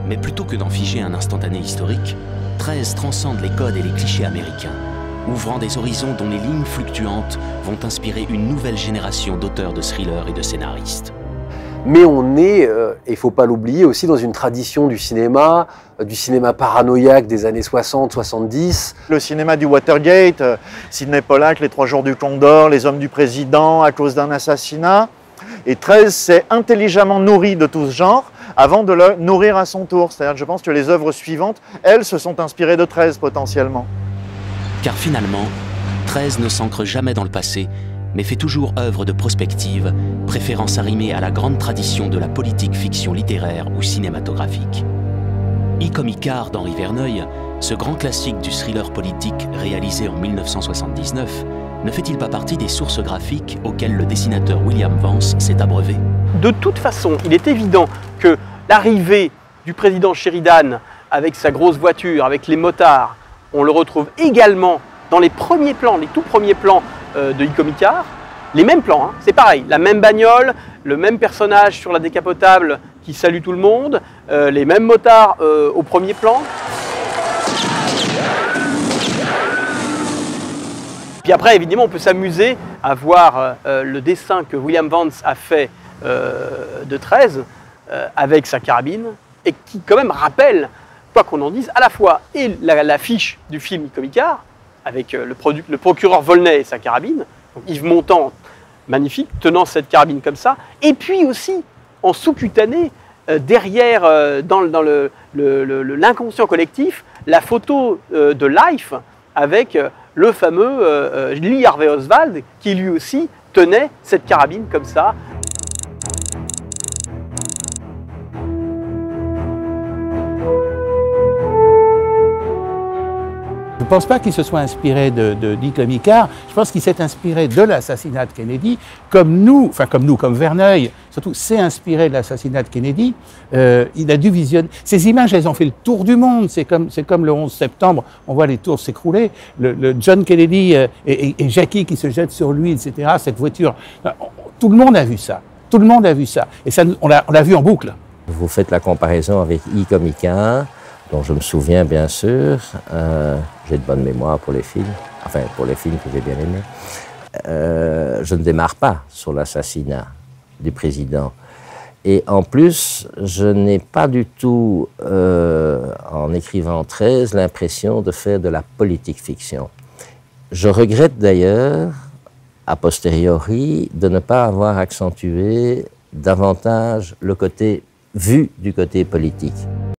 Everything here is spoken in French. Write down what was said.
Mais plutôt que d'en figer un instantané historique, 13 transcende les codes et les clichés américains, ouvrant des horizons dont les lignes fluctuantes vont inspirer une nouvelle génération d'auteurs de thrillers et de scénaristes. Mais on est, et il ne faut pas l'oublier, aussi dans une tradition du cinéma paranoïaque des années 60-70. Le cinéma du Watergate, Sidney Pollack, Les 3 jours du Condor, Les hommes du président à cause d'un assassinat. Et 13 s'est intelligemment nourri de tout ce genre avant de le nourrir à son tour. C'est-à-dire que je pense que les œuvres suivantes, elles, se sont inspirées de 13 potentiellement. Car finalement, 13 ne s'ancre jamais dans le passé, mais fait toujours œuvre de prospective, préférant s'arrimer à la grande tradition de la politique fiction littéraire ou cinématographique. Comme Icare d'Henri Verneuil, ce grand classique du thriller politique réalisé en 1979, ne fait-il pas partie des sources graphiques auxquelles le dessinateur William Vance s'est abreuvé? De toute façon, il est évident que l'arrivée du président Sheridan avec sa grosse voiture, avec les motards, on le retrouve également dans les premiers plans, les tout premiers plans de Comme Icare. Les mêmes plans, hein, c'est pareil, la même bagnole, le même personnage sur la décapotable qui salue tout le monde, les mêmes motards au premier plan. Puis après, évidemment, on peut s'amuser à voir le dessin que William Vance a fait de 13 avec sa carabine et qui quand même rappelle, quoi qu'on en dise, à la fois et l'affiche du film Comme Icare avec le procureur Volney et sa carabine, donc Yves Montand, magnifique, tenant cette carabine comme ça, et puis aussi en sous-cutané, derrière, dans l'inconscient collectif, la photo de Life avec le fameux Lee Harvey Oswald qui lui aussi tenait cette carabine comme ça. Je ne pense pas qu'il se soit inspiré de Comme Icare, je pense qu'il s'est inspiré de l'assassinat de Kennedy, comme Verneuil, surtout, s'est inspiré de l'assassinat de Kennedy. Il a dû visionner. Ces images, elles ont fait le tour du monde. C'est comme le 11 septembre, on voit les tours s'écrouler. Le John Kennedy et Jackie qui se jettent sur lui, etc. Cette voiture, tout le monde a vu ça. Tout le monde a vu ça. Et ça, on l'a vu en boucle. Vous faites la comparaison avec Comme Icare, dont je me souviens bien sûr. J'ai de bonne mémoire pour les films, enfin pour les films que j'ai bien aimés. Je ne démarre pas sur l'assassinat du président. Et en plus, je n'ai pas du tout, en écrivant 13, l'impression de faire de la politique fiction. Je regrette d'ailleurs, a posteriori, de ne pas avoir accentué davantage le côté vu du côté politique.